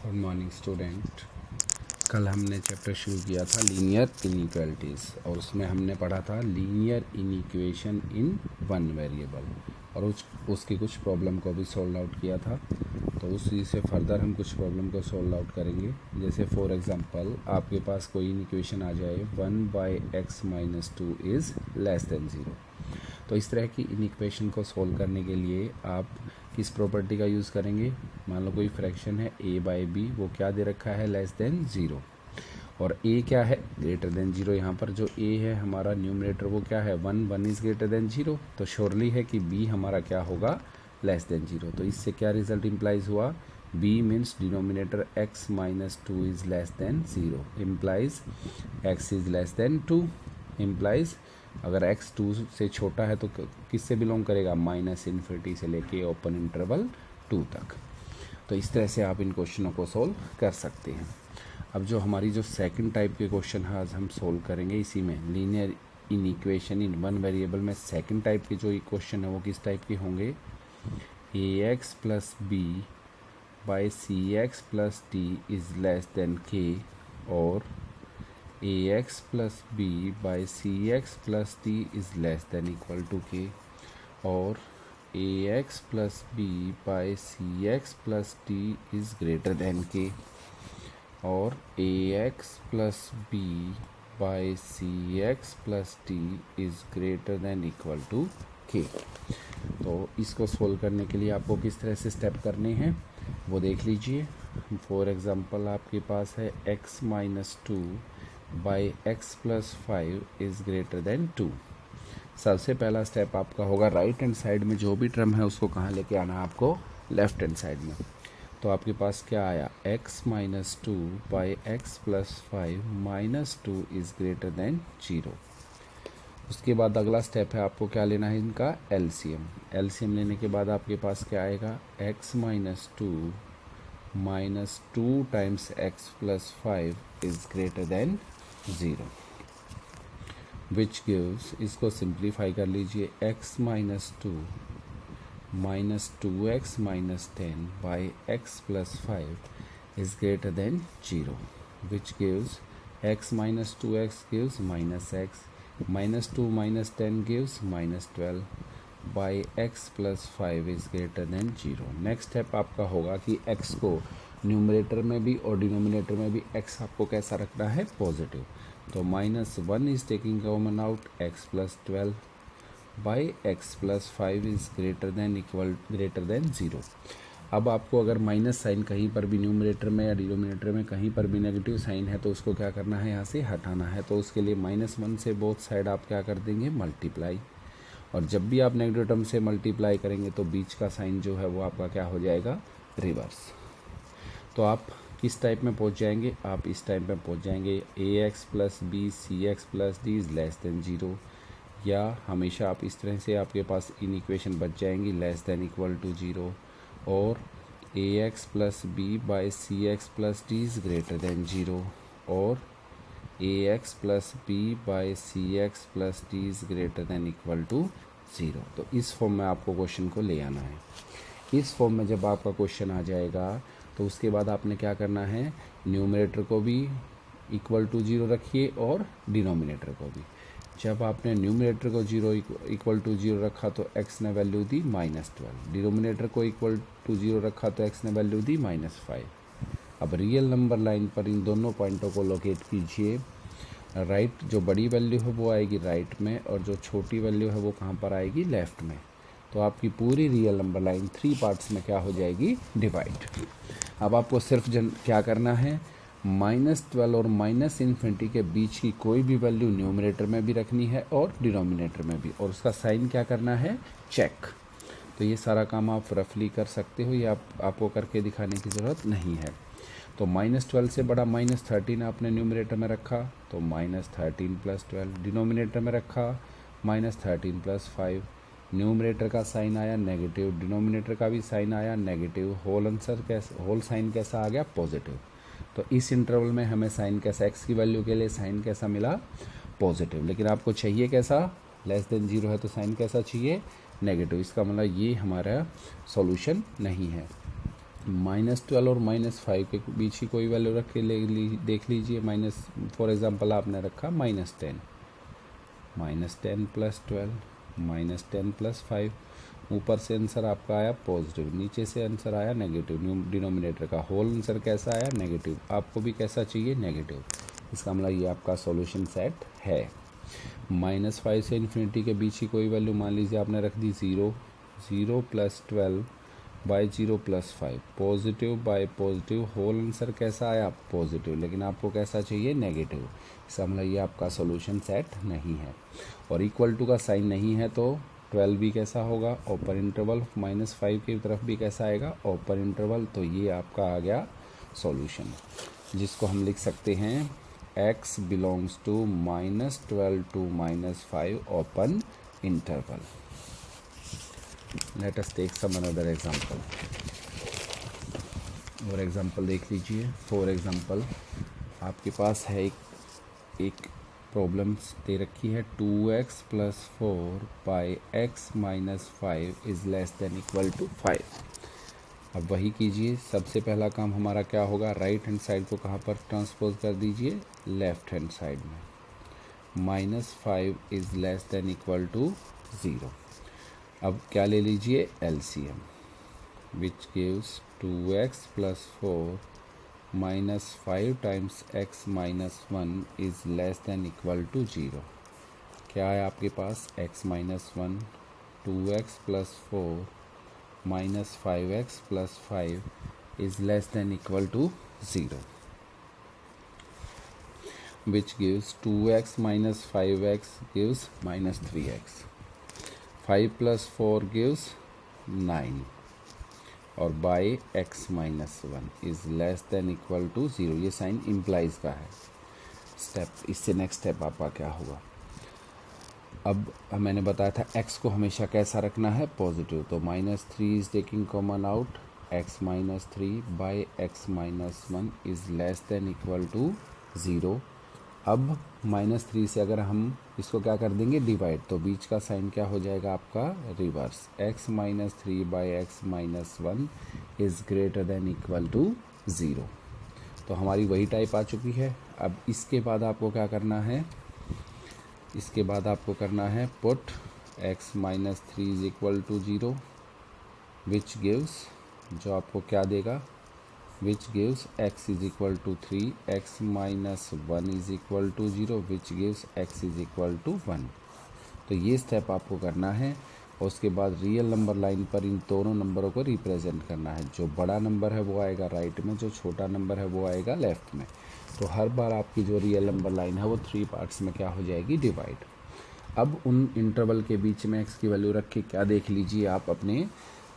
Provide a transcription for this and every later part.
Good morning student. कल हमने chapter शुरू किया था लीनियर इनइक्वालिटीज़ और उसमें हमने पढ़ा था linear inequation in one variable और उसकी कुछ प्रॉब्लम को भी सोल्व आउट किया था। तो उसी से फर्दर हम कुछ प्रॉब्लम को सोल्व आउट करेंगे। जैसे फॉर एग्जांपल आपके पास कोई इनइक्वेशन आ जाए 1/x-2 इज़ लेस देन 0। तो इस तरह की इनइक्वेशन को सोल्व करने के लिए आप किस प्रॉपर्टी का यूज़ करेंगे। मान लो कोई फ्रैक्शन है a/b, वो क्या दे रखा है लेस देन 0 और a क्या है ग्रेटर देन 0। यहाँ पर जो a है हमारा न्यूमरेटर वो क्या है 1 इज़ ग्रेटर देन 0, तो श्योरली है कि b हमारा क्या होगा लेस देन 0। तो इससे क्या रिजल्ट इम्प्लाइज हुआ, b means denominator x-2 is less then 0 implies x is less then 2 implies अगर x 2 से छोटा है तो किससे बिलोंग करेगा -∞ से लेके ओपन इंटरवल 2 तक। तो इस तरह से आप इन क्वेश्चनों को सोल्व कर सकते हैं। अब जो हमारी जो सेकंड टाइप के क्वेश्चन है आज हम सोल्व करेंगे इसी में linear inequation in one variable में। सेकंड टाइप के जो क्वेश्चन है वो किस टाइप के होंगे, ax + b/cx + d is less than k और ax + b/cx + d is less than equal to k और ax + b/cx + d is greater than k और ax + b/cx + d is greater than equal to k। तो इसको solve करने के लिए आपको किस तरह से स्टेप करने हैं वो देख लीजिए। फॉर एग्जांपल आपके पास है x-2/x + 5 इज़ ग्रेटर देन 2। सबसे पहला स्टेप आपका होगा राइट हैंड साइड में जो भी टर्म है उसको कहाँ लेके आना है आपको, लेफ्ट हैंड साइड में। तो आपके पास क्या आया x-2/x + 5 -2 इज़ ग्रेटर देन 0। उसके बाद अगला स्टेप है आपको क्या लेना है इनका एलसीएम। एलसीएम लेने के बाद आपके पास क्या आएगा x-2 - 2 times x + 5 is greater than 0 which gives, इसको सिंप्लीफाई कर लीजिए, x-2 - 2x - 10/x + 5 is greater than 0 which gives x - 2x gives -x, -2 - 10 gives -12/x + 5 is greater than 0। Next step आपका होगा कि x को न्यूमरेटर में भी और डिनोमिनेटर में भी x आपको कैसा रखना है पॉजिटिव। तो -1 is taking common out, x + 12/x + 5 is greater than 0। अब आपको अगर माइनस साइन कहीं पर भी न्यूमरेटर में या डिनोमिनेटर में कहीं पर भी नेगेटिव साइन है तो उसको क्या करना है, यहाँ से हटाना है। तो उसके लिए -1 से बोथ साइड आप क्या कर देंगे मल्टीप्लाई, और जब भी आप नेगेटिव टर्म से मल्टीप्लाई करेंगे तो बीच का साइन जो है वो आपका क्या हो जाएगा रिवर्स। तो आप किस टाइप में पहुंच जाएंगे, आप इस टाइप में पहुंच जाएंगे ax + b/cx + d is less then 0, या हमेशा आप इस तरह से आपके पास इनइक्वेशन बच जाएंगी लेस देन इक्वल टू 0 और ax + b/cx + d is greater than 0 और ax + b/cx + d is greater than equal to 0। तो इस फॉर्म में आपको क्वेश्चन को ले आना है। इस फॉर्म में जब आपका क्वेश्चन आ जाएगा तो उसके बाद आपने क्या करना है, न्यूमरेटर को भी इक्वल टू 0 रखिए और डिनोमिनेटर को भी। जब आपने न्यूमरेटर को इक्वल टू 0 रखा तो x ने वैल्यू दी -12, डिनोमिनेटर को इक्वल टू 0 रखा तो x ने वैल्यू दी -5। अब रियल नंबर लाइन पर इन दोनों पॉइंटों को लोकेट कीजिए। राइट जो बड़ी वैल्यू है वो आएगी राइट में और जो छोटी वैल्यू है वो कहाँ पर आएगी लेफ्ट में। तो आपकी पूरी रियल नंबर लाइन 3 पार्ट्स में क्या हो जाएगी डिवाइड। अब आपको सिर्फ क्या करना है, -12 और -∞ के बीच की कोई भी वैल्यू न्यूमरेटर में भी रखनी है और डिनोमिनेटर में भी, और उसका साइन क्या करना है चेक। तो ये सारा काम आप रफली कर सकते हो, ये आपको करके दिखाने की ज़रूरत नहीं है। तो -12 से बड़ा -13 आपने न्यूमरेटर में रखा तो -13 + 12, डिनोमिनेटर में रखा -13 + 5, न्यूमरेटर का साइन आया नेगेटिव, डिनोमिनेटर का भी साइन आया नेगेटिव, होल साइन कैसा आ गया पॉजिटिव। तो इस इंटरवल में हमें साइन कैसा, x की वैल्यू के लिए साइन कैसा मिला पॉजिटिव, लेकिन आपको चाहिए कैसा लेस देन 0 है तो साइन कैसा चाहिए नेगेटिव। इसका मतलब ये हमारा सॉल्यूशन नहीं है। -12 और -5 के बीच की कोई वैल्यू रख के देख लीजिए। फॉर एग्जांपल आपने रखा -10, -10 + 12, -10 + 5। ऊपर से आंसर आपका आया पॉजिटिव, नीचे से आंसर आया नेगेटिव। डिनोमिनेटर का होल आंसर कैसा आया? नेगेटिव। आपको भी कैसा चाहिए? नेगेटिव। इसका मतलब ये आपका सॉल्यूशन सेट है। -5 से इन्फिनिटी के बीच की कोई वैल्यू मान लीजिए आपने रख दी 0, 0 + 12 by 0 + 5, positive by positive, whole answer कैसा आया? पॉजिटिव। लेकिन आपको कैसा चाहिए? नेगेटिव। इसका मतलब ये आपका सॉल्यूशन सेट नहीं है। और इक्वल टू का साइन नहीं है तो 12 भी कैसा होगा? Open interval. -5 की तरफ भी कैसा आएगा? Open interval. तो ये आपका आ गया सॉल्यूशन, जिसको हम लिख सकते हैं x belongs to -12 to -5 open interval. Let us take some another example. और एग्जांपल देख लीजिए। फॉर एग्जांपल आपके पास है एक प्रॉब्लम्स दे रखी है 2x + 4 by x - 5 is less than equal to 5। अब वही कीजिए। सबसे पहला काम हमारा क्या होगा? राइट हैंड साइड को कहाँ पर ट्रांसपोज कर दीजिए? लेफ्ट हैंड साइड में। -5 is less than equal to 0। अब क्या ले लीजिए? LCM, which gives 2x + 4 -5 times x - 1 is less than equal to 0। क्या है आपके पास? x - 1, 2x + 4 -5x + 5 is less than equal to 0, which gives 2x - 5x gives -3x, 5 + 4 gives 9 और by x - 1 is less than equal to 0। ये sign implies का है। Step इससे next step आपका क्या होगा? अब मैंने बताया था x को हमेशा कैसा रखना है? पॉजिटिव। तो -3 is taking common out, x - 3 by x - 1 is less than equal to 0। अब -3 से अगर हम इसको क्या कर देंगे? डिवाइड, तो बीच का साइन क्या हो जाएगा आपका? Reverse. x - 3 by x - 1 is greater than equal to 0। तो हमारी वही टाइप आ चुकी है। अब इसके बाद आपको क्या करना है? इसके बाद आपको करना है put x - 3 is equal to 0, which gives, जो आपको क्या देगा? which gives x is equal to 3, x minus 1 is equal to 0, which gives x is equal to 1। तो ये स्टेप आपको करना है। और उसके बाद रियल नंबर लाइन पर इन दोनों नंबरों को रिप्रेजेंट करना है। जो बड़ा नंबर है वो आएगा राइट में, जो छोटा नंबर है वो आएगा लेफ्ट में। तो हर बार आपकी जो रियल नंबर लाइन है वो 3 पार्ट्स में क्या हो जाएगी? डिवाइड। अब उन इंटरवल के बीच में x की वैल्यू रख के क्या देख लीजिए आप?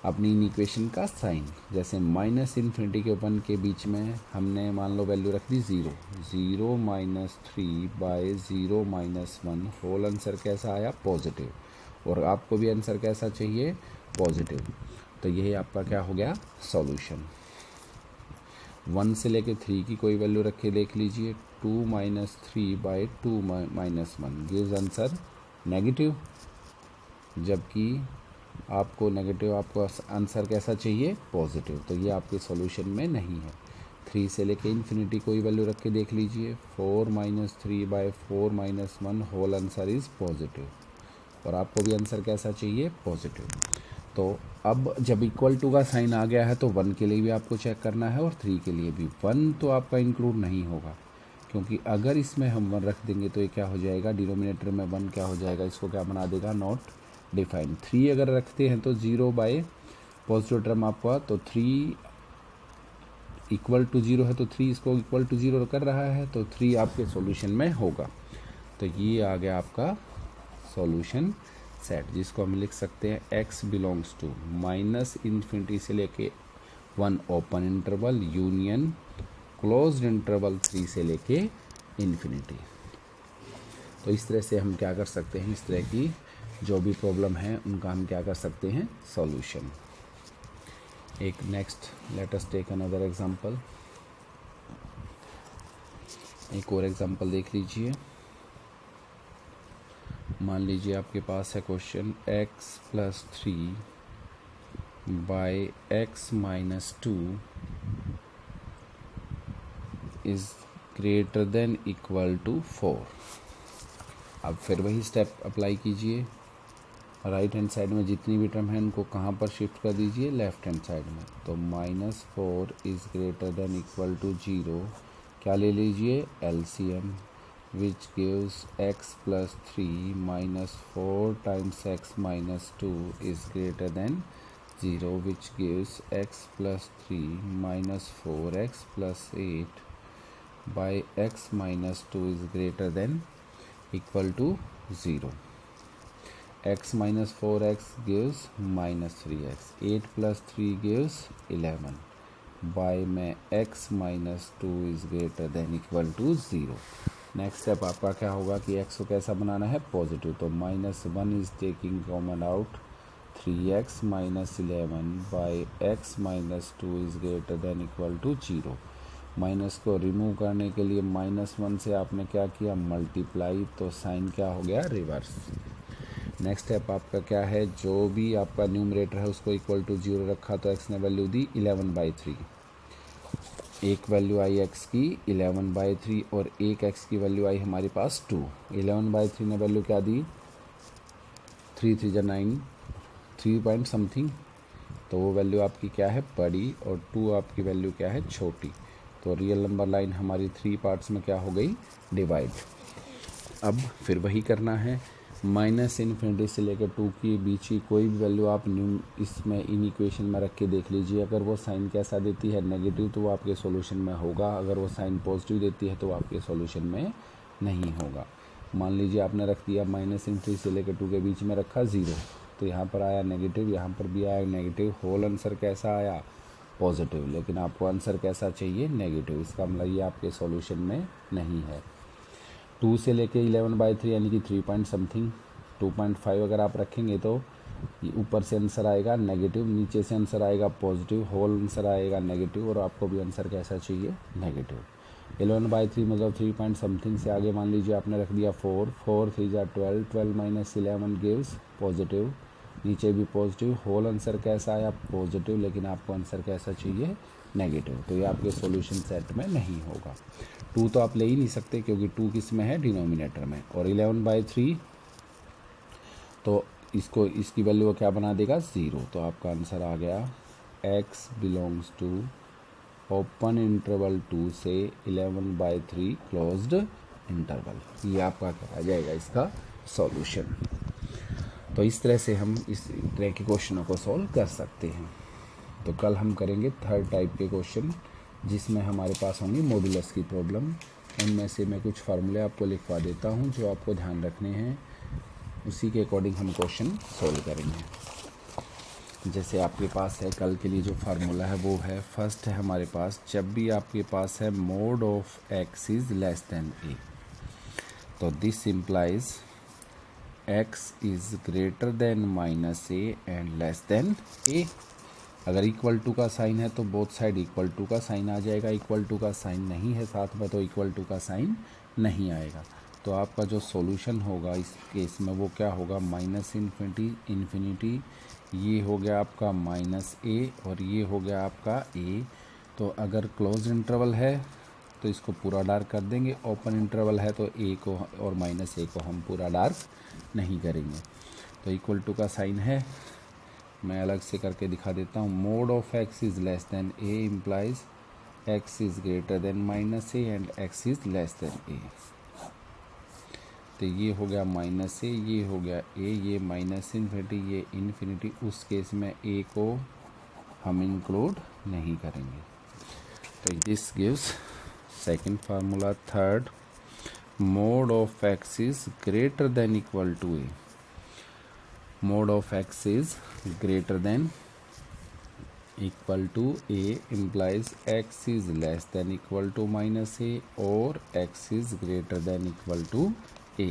अपनी इन इक्वेशन का साइन। जैसे -∞ के 1 के बीच में हमने मान लो वैल्यू रख दी 0, 0 - 3 बाई 0 - 1, होल आंसर कैसा आया? पॉजिटिव। और आपको भी आंसर कैसा चाहिए? पॉजिटिव। तो यही आपका क्या हो गया? सॉल्यूशन। 1 से लेके 3 की कोई वैल्यू रख के देख लीजिए। 2 - 3 बाई 2 - 1 गिव्स आंसर नेगेटिव, जबकि आपको आंसर कैसा चाहिए? पॉजिटिव। तो ये आपके सॉल्यूशन में नहीं है। 3 से लेके इन्फिनिटी कोई वैल्यू रख के देख लीजिए। 4 - 3 by 4 - 1 whole answer is positive. और आपको भी आंसर कैसा चाहिए? पॉजिटिव। तो अब जब इक्वल टू का साइन आ गया है तो 1 के लिए भी आपको चेक करना है और 3 के लिए भी। 1 तो आपका इंक्लूड नहीं होगा, क्योंकि अगर इसमें हम 1 रख देंगे तो ये क्या हो जाएगा? डिनोमिनेटर में 1 क्या हो जाएगा? इसको क्या बना देगा? Not defined. 3 अगर रखते हैं तो 0 बाई पॉजिटिव टर्म आपका, तो 3 इक्वल टू 0 है तो 3 इसको इक्वल टू 0 कर रहा है, तो 3 आपके सॉल्यूशन में होगा। तो ये आ गया आपका सॉल्यूशन सेट, जिसको हम लिख सकते हैं x बिलोंग्स टू -∞ से लेके 1 open interval union closed interval 3 से लेके इन्फिनिटी। तो इस तरह से हम क्या कर सकते हैं? इस तरह की जो भी प्रॉब्लम है उनका हम क्या कर सकते हैं? सॉल्यूशन। एक next let us take another example. एक और एग्जांपल देख लीजिए। मान लीजिए आपके पास है question x + 3 by x minus 2 is greater than equal to 4। अब फिर वही स्टेप अप्लाई कीजिए, राइट हैंड साइड में जितनी भी टर्म है उनको कहाँ पर शिफ्ट कर दीजिए, लेफ्ट हैंड साइड में। तो -4 is greater than equal to 0, क्या ले लीजिए, LCM, which gives x plus 3 minus 4 times x minus 2 is greater than 0, which gives x plus 3 minus 4x plus 8 by x minus 2 is greater than equal to 0. x minus 4x gives minus 3x, 8 plus 3 gives 11 by में x minus 2 is greater than equal to 0. Next step आपका क्या होगा कि x को कैसा बनाना है, positive. तो -1 is taking common out, 3x minus 11 by x minus 2 is greater than equal to 0। Minus को रिमूव करने के लिए -1 से आपने क्या किया, मल्टीप्लाई, तो साइन क्या हो गया, रिवर्स। नेक्स्ट स्टेप आपका क्या है, जो भी आपका न्यूमरेटर है उसको इक्वल टू 0 रखा, तो x ने वैल्यू दी 11/3, एक वैल्यू आई x की 11/3 और एक x की वैल्यू आई हमारे पास 2। 11/3 ने वैल्यू क्या दी, 3 3 जा 9, 3 पॉइंट समथिंग, तो वो वैल्यू आपकी क्या है, बड़ी, और 2 आपकी वैल्यू क्या है, छोटी। तो रियल नंबर लाइन हमारी 3 पार्ट्स में क्या हो गई, डिवाइड। अब फिर वही करना है, -∞ से लेकर 2 के बीच की कोई भी वैल्यू आप इसमें इन इक्वेशन में रख के देख लीजिए। अगर वो साइन कैसा देती है, नेगेटिव, तो वो आपके सॉल्यूशन में होगा। अगर वो साइन पॉजिटिव देती है तो वो आपके सॉल्यूशन में नहीं होगा। मान लीजिए आपने रख दिया -∞ से लेकर 2 के बीच में रखा 0, तो यहाँ पर आया नेगेटिव, यहाँ पर भी आया नेगेटिव, होल आंसर कैसा आया, पॉजिटिव। लेकिन आपको आंसर कैसा चाहिए, नेगेटिव। इसका मतलब ये आपके सॉल्यूशन में नहीं है। 2 से लेके 11/3 यानी कि 3 पॉइंट समथिंग, 2.5 अगर आप रखेंगे तो ऊपर से आंसर आएगा नेगेटिव, नीचे से आंसर आएगा पॉजिटिव, होल आंसर आएगा नेगेटिव, और आपको भी आंसर कैसा चाहिए, नेगेटिव। 11/3 मतलब 3 पॉइंट समथिंग से आगे मान लीजिए आपने रख दिया 4, 4 3 जा 12, 12 माइनस 11 गिव्स पॉजिटिव, नीचे भी पॉजिटिव, होल आंसर कैसा आया, पॉजिटिव, लेकिन आपको आंसर कैसा चाहिए, नेगेटिव। तो ये आपके सॉल्यूशन सेट में नहीं होगा। 2 तो आप ले ही नहीं सकते क्योंकि 2 किस में है, डिनोमिनेटर में, और 11/3 तो इसकी वैल्यू क्या बना देगा, 0। तो आपका आंसर आ गया x belongs to open interval 2 से 11/3 क्लोज्ड इंटरवल। ये आपका क्या आ जाएगा, इसका सॉल्यूशन। तो इस तरह से हम इस तरह के क्वेश्चनों को सॉल्व कर सकते हैं। तो कल हम करेंगे 3rd टाइप के क्वेश्चन, जिसमें हमारे पास होंगी मॉडुलस की प्रॉब्लम। उनमें से मैं कुछ फार्मूले आपको लिखवा देता हूं जो आपको ध्यान रखने हैं, उसी के अकॉर्डिंग हम क्वेश्चन सॉल्व करेंगे। जैसे आपके पास है कल के लिए जो फार्मूला है वो है, फर्स्ट है हमारे पास, जब भी आपके पास है mode of x is less then a, तो this implies x is greater then -a and less then a। अगर इक्वल टू का साइन है तो बोथ साइड इक्वल टू का साइन आ जाएगा, इक्वल टू का साइन नहीं है साथ में तो इक्वल टू का साइन नहीं आएगा। तो आपका जो सॉल्यूशन होगा इस केस में वो क्या होगा, -∞, इन्फिनिटी, ये हो गया आपका -a और ये हो गया आपका a। तो अगर क्लोज इंटरवल है तो इसको पूरा डार्क कर देंगे, ओपन इंटरवल है तो a को और -a को हम पूरा डार्क नहीं करेंगे। तो इक्वल टू का साइन है, मैं अलग से करके दिखा देता हूँ। Mode of x is less then a implies x is greater then -a and x is less then a। तो ये हो गया -a, ये हो गया a, ये -∞, ये इन्फिनिटी। उस केस में a को हम इंक्लूड नहीं करेंगे। तो this gives second formula. Third, mod of x is greater than equal to a। Mod of x is greater than equal to a implies x is less than equal to -a और x is greater than equal to a।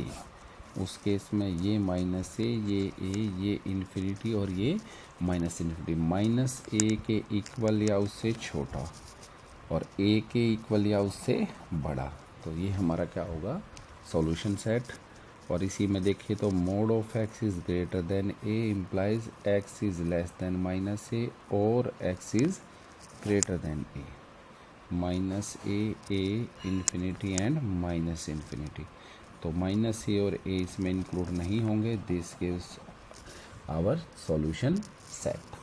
उस case में ये -a, ये a, ये infinity और ये -∞, -a के equal या उससे छोटा और a के इक्वल या उससे बड़ा। तो ये हमारा क्या होगा, सॉल्यूशन सेट। और इसी में देखिए तो mod of x is greater than a implies x is less than minus a और x is greater than a, minus a infinity and minus infinity. तो माइनस ए और ए इसमें इंक्लूड नहीं होंगे। This gives our solution set.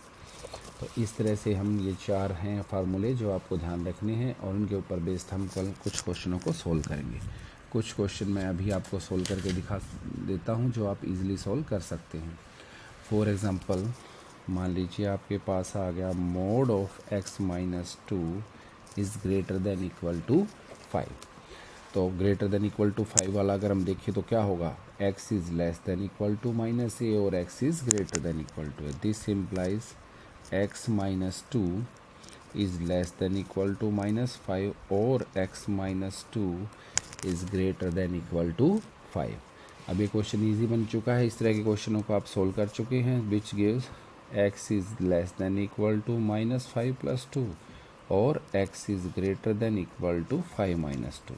तो इस तरह से हम ये 4 हैं फार्मूले जो आपको ध्यान रखने हैं और उनके ऊपर बेस्ड हम कल कुछ क्वेश्चनों को सोल्व करेंगे। कुछ क्वेश्चन मैं अभी आपको सोल्व करके दिखा देता हूँ जो आप इजीली सोल्व कर सकते हैं। फॉर एग्ज़ाम्पल मान लीजिए आपके पास आ गया mod of x minus 2 is greater than equal to 5। तो ग्रेटर देन इक्वल टू 5 वाला अगर हम देखें तो क्या होगा, x is less than equal to minus a और x is greater than equal to a. This implies x minus 2 is less than equal to minus 5 और x minus 2 is greater than equal to 5। अब ये question easy बन चुका है। इस तरह के क्वेश्चनों को आप सोल्व कर चुके हैं। Which gives x is less than equal to minus 5 plus 2 और x is greater than equal to 5 minus 2,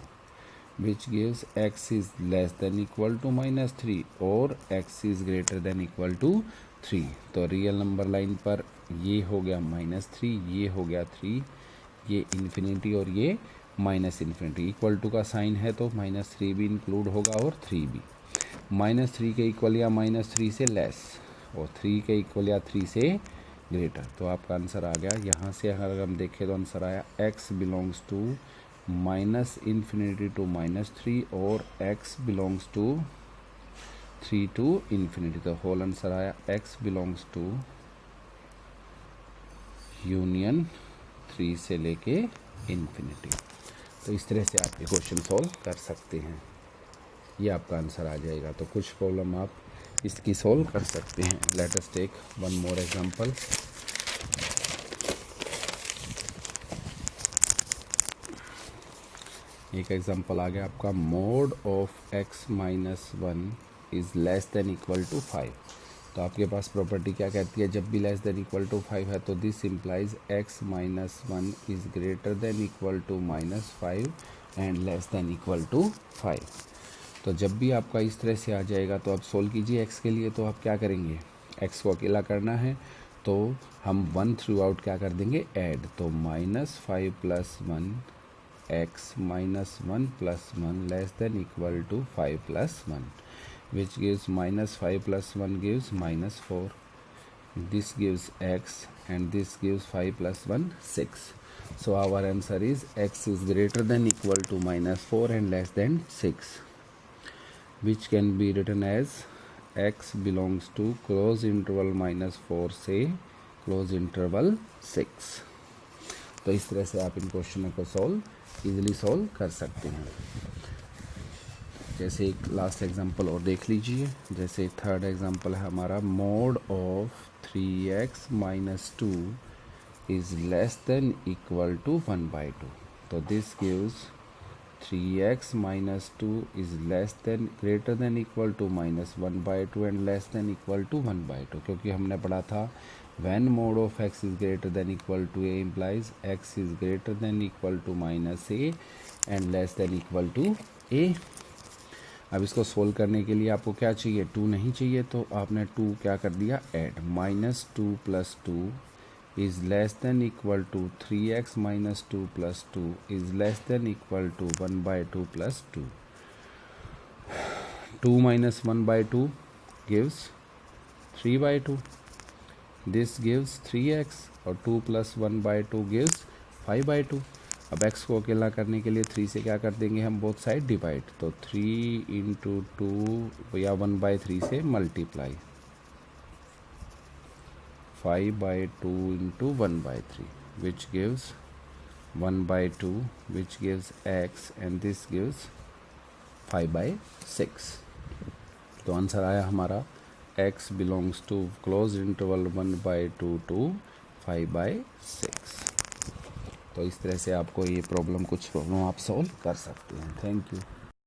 which gives x is less than equal to minus 3 और x is greater than equal to 3। तो real number line पर ये हो गया -3, ये हो गया 3, ये इन्फिनिटी और ये माइनस इन्फिनिटी। इक्वल टू का साइन है तो -3 भी इंक्लूड होगा और 3 भी। -3 के इक्वल या -3 से लेस और 3 के इक्वल या 3 से ग्रेटर। तो आपका आंसर आ गया। यहाँ से अगर हम देखें तो आंसर आया x belongs to minus infinity to -3 और x belongs to 3 to infinity. तो होल आंसर आया x बिलोंग्स टू यूनियन 3 से लेके इन्फिनिटी। तो इस तरह से आप ये क्वेश्चन सॉल्व कर सकते हैं। ये आपका आंसर आ जाएगा। तो कुछ प्रॉब्लम आप इसकी सॉल्व कर सकते हैं। Let us take one more example. एक एग्जांपल आ गया आपका mod of x minus 1 is less than equal to 5। तो आपके पास प्रॉपर्टी क्या कहती है, जब भी लेस देन इक्वल टू 5 है तो this implies x minus 1 is greater than equal to -5 and less than equal to 5। तो जब भी आपका इस तरह से आ जाएगा तो आप सोल्व कीजिए x के लिए। तो आप क्या करेंगे, x को अकेला करना है तो हम 1 थ्रू आउट क्या कर देंगे, ऐड। तो -5 plus 1 x minus 1 plus 1 less than equal to 5 plus 1, which gives -5 plus 1 gives -4. This gives x and this gives 5 plus 1 6. So our answer is x is greater than equal to -4 and less than 6, which can be written as x belongs to close interval -4 से close interval 6। तो इस तरह से आप इन क्वेश्चनों को easily solve कर सकते हैं। जैसे एक लास्ट एग्जांपल और देख लीजिए। जैसे थर्ड एग्जांपल है हमारा mod of 3x minus 2 is less than equal to 1/2। तो this gives 3x minus 2 is less than greater than equal to -1/2 and less than equal to 1/2। क्योंकि हमने पढ़ा था when mode of x is greater than equal to a implies x is greater than equal to -a and less than equal to a। अब इसको solve करने के लिए आपको क्या चाहिए, 2 नहीं चाहिए तो आपने 2 क्या कर दिया, add. -2 plus 2 is less than equal to 3x minus 2 plus 2 is less than equal to 1/2 plus 2। 2 minus 1/2 gives 3/2। This gives 3x और 2 प्लस 1/2 गिव्स 5/2। अब x को अकेला करने के लिए 3 से क्या कर देंगे हम, बोथ साइड डिवाइड। तो 3 इंटू 2 या 1/3 से multiply, 5/2 into 1/3 which gives 1/2 which gives x and this gives 5/6। तो आंसर आया हमारा x belongs to closed interval 1/2 to 5/6। तो इस तरह से आपको ये प्रॉब्लम, कुछ प्रॉब्लम आप सॉल्व कर सकते हैं। Thank you.